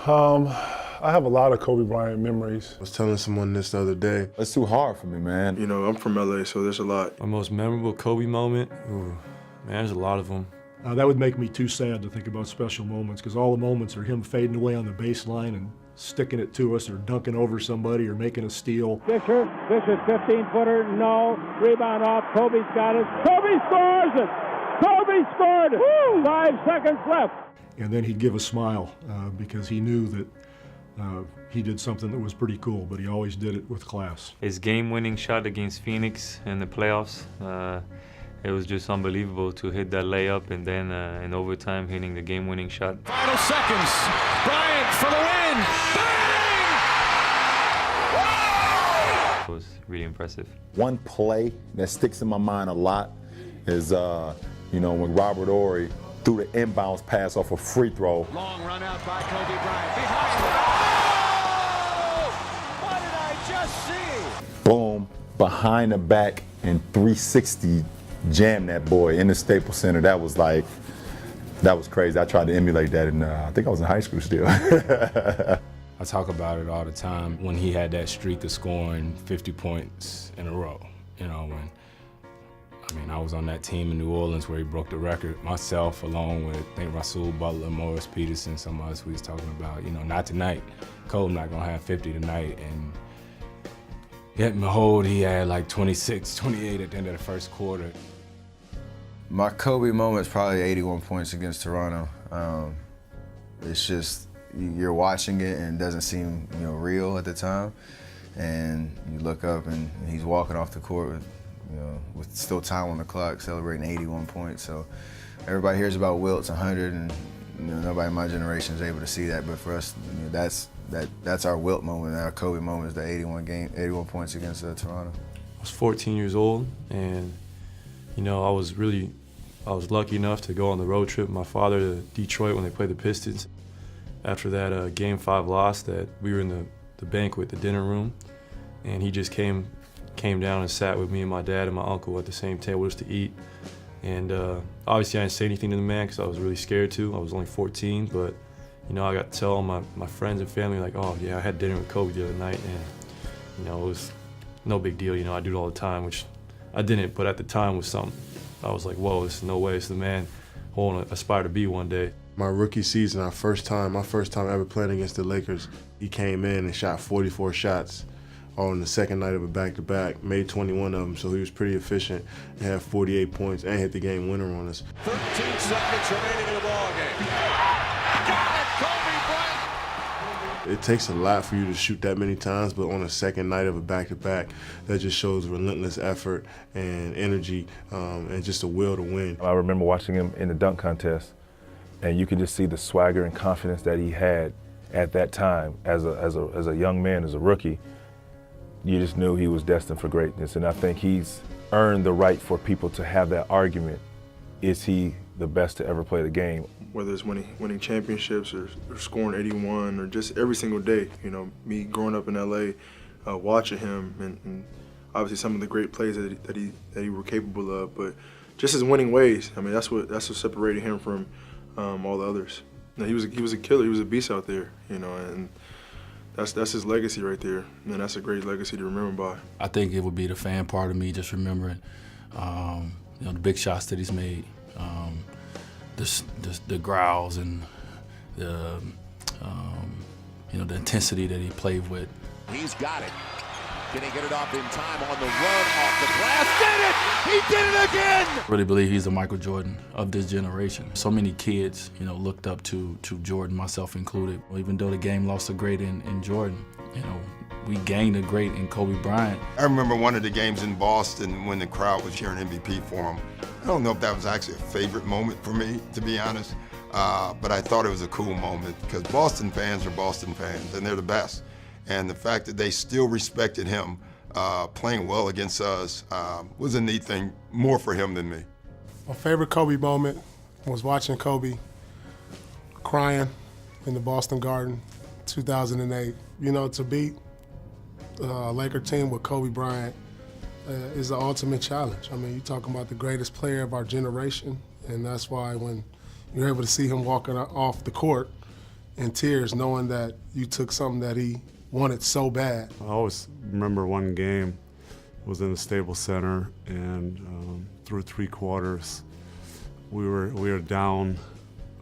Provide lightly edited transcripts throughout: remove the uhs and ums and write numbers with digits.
I have a lot of Kobe Bryant memories. I was telling someone this the other day. It's too hard for me, man. You know, I'm from LA, so there's a lot. My most memorable Kobe moment? Ooh, man, there's a lot of them. That would make me too sad to think about special moments, because all the moments are him fading away on the baseline and sticking it to us, or dunking over somebody, or making a steal. Fisher, 15-footer, no. Rebound off, Kobe's got it. Kobe scores it! Kobe scored it! Woo! 5 seconds left. And then he'd give a smile, because he knew that he did something that was pretty cool, but he always did it with class. His game-winning shot against Phoenix in the playoffs, it was just unbelievable to hit that layup and then in overtime hitting the game-winning shot. Final seconds, Bryant for the win! Bang! It was really impressive. One play that sticks in my mind a lot is, you know, when Robert Horry threw the inbounds pass off a free throw. Long run out by Kobe Bryant. Behind it. Oh! What did I just see? Boom, behind the back, and 360 jammed that boy in the Staples Center. That was crazy. I tried to emulate that, and I think I was in high school still. I talk about it all the time when he had that streak of scoring 50 points in a row. You know, I was on that team in New Orleans where he broke the record. Myself, along with, I think, Rasul Butler, Morris Peterson, some of us, we was talking about, you know, not tonight. Kobe not gonna have 50 tonight. And yet, behold, he had like 26, 28 at the end of the first quarter. My Kobe moment is probably 81 points against Toronto. It's just, you're watching it and it doesn't seem, you know, real at the time. And you look up and he's walking off the court with, you know, with still time on the clock, celebrating 81 points. So everybody hears about Wilt's 100, and you know, nobody in my generation is able to see that. But for us, you know, that's our Wilt moment. Our Kobe moment is the 81 points against Toronto. I was 14 years old, and you know, I was lucky enough to go on the road trip with my father to Detroit when they played the Pistons. After that Game 5 loss, that we were in the banquet, the dinner room, and he just came down and sat with me and my dad and my uncle at the same table just to eat. And obviously I didn't say anything to the man because I was really scared to. I was only 14, but you know, I got to tell all my friends and family, like, oh yeah, I had dinner with Kobe the other night, and you know, it was no big deal. You know, I do it all the time, which I didn't, but at the time was something. I was like, whoa, this is no way. It's the man I want to aspire to be one day. My rookie season, my first time ever playing against the Lakers, he came in and shot 44 shots on the second night of a back-to-back, made 21 of them, so he was pretty efficient and had 48 points and hit the game winner on us. 13 seconds remaining in the ballgame. Got it, Kobe Bryant! It takes a lot for you to shoot that many times, but on a second night of a back-to-back, that just shows relentless effort and energy and just a will to win. I remember watching him in the dunk contest, and you could just see the swagger and confidence that he had at that time as a young man, as a rookie. You just knew he was destined for greatness, and I think he's earned the right for people to have that argument. Is he the best to ever play the game? Whether it's winning championships or scoring 81 or just every single day, you know, me growing up in LA, watching him and obviously some of the great plays that he were capable of, but just his winning ways. I mean, that's what separated him from all the others. You know, he was a killer. He was a beast out there, you know, and that's his legacy right there, and that's a great legacy to remember by. I think it would be the fan part of me just remembering, you know, the big shots that he's made, the growls and the, you know, the intensity that he played with. He's got it. Can he get it off in time on the run off the glass? Did it! He did it again! I really believe he's the Michael Jordan of this generation. So many kids, you know, looked up to Jordan, myself included. Even though the game lost a great in Jordan, you know, we gained a great in Kobe Bryant. I remember one of the games in Boston when the crowd was cheering MVP for him. I don't know if that was actually a favorite moment for me, to be honest, but I thought it was a cool moment because Boston fans are Boston fans, and they're the best. And the fact that they still respected him playing well against us was a neat thing, more for him than me. My favorite Kobe moment was watching Kobe crying in the Boston Garden, 2008. You know, to beat a Laker team with Kobe Bryant is the ultimate challenge. I mean, you're talking about the greatest player of our generation, and that's why when you're able to see him walking off the court in tears knowing that you took something that he wanted so bad. I always remember one game was in the Staples Center, and through 3 quarters, we were down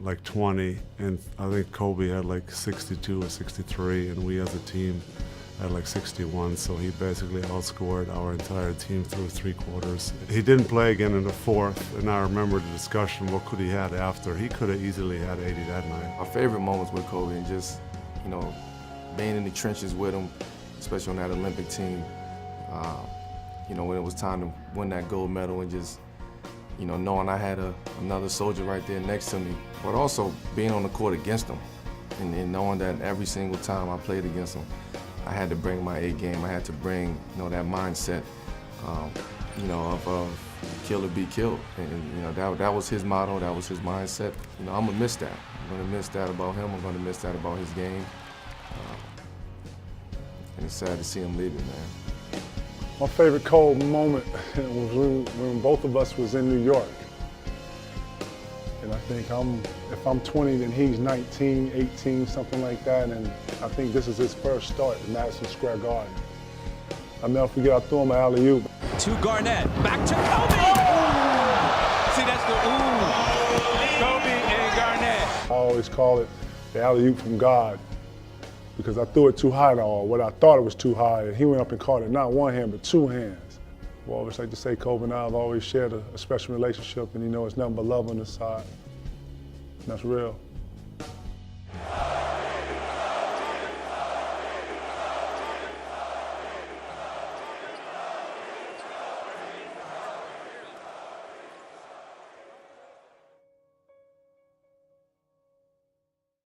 like 20, and I think Kobe had like 62 or 63, and we as a team had like 61, so he basically outscored our entire team through 3 quarters. He didn't play again in the 4th, and I remember the discussion, what could he had after? He could have easily had 80 that night. My favorite moments with Kobe, and just, you know, being in the trenches with him, especially on that Olympic team, you know, when it was time to win that gold medal, and just, you know, knowing I had another soldier right there next to me, but also being on the court against him, and knowing that every single time I played against him, I had to bring my A game. I had to bring, you know, that mindset, you know, of kill or be killed. And you know, that was his motto. That was his mindset. You know, I'm gonna miss that. I'm gonna miss that about him. I'm gonna miss that about his game. And it's sad to see him leaving, man. My favorite Kobe moment was when both of us was in New York. And I think if I'm 20, then he's 19, 18, something like that. And I think this is his first start at Madison Square Garden. I'll never forget, I threw him an alley-oop. To Garnett, back to Kobe! See, that's the Kobe and Garnett. I always call it the alley-oop from God, because I threw it too high, or what I thought it was too high, and he went up and caught it, not one hand, but 2 hands. I always like to say Kobe and I have always shared a special relationship, and you know, it's nothing but love on this side. And that's real.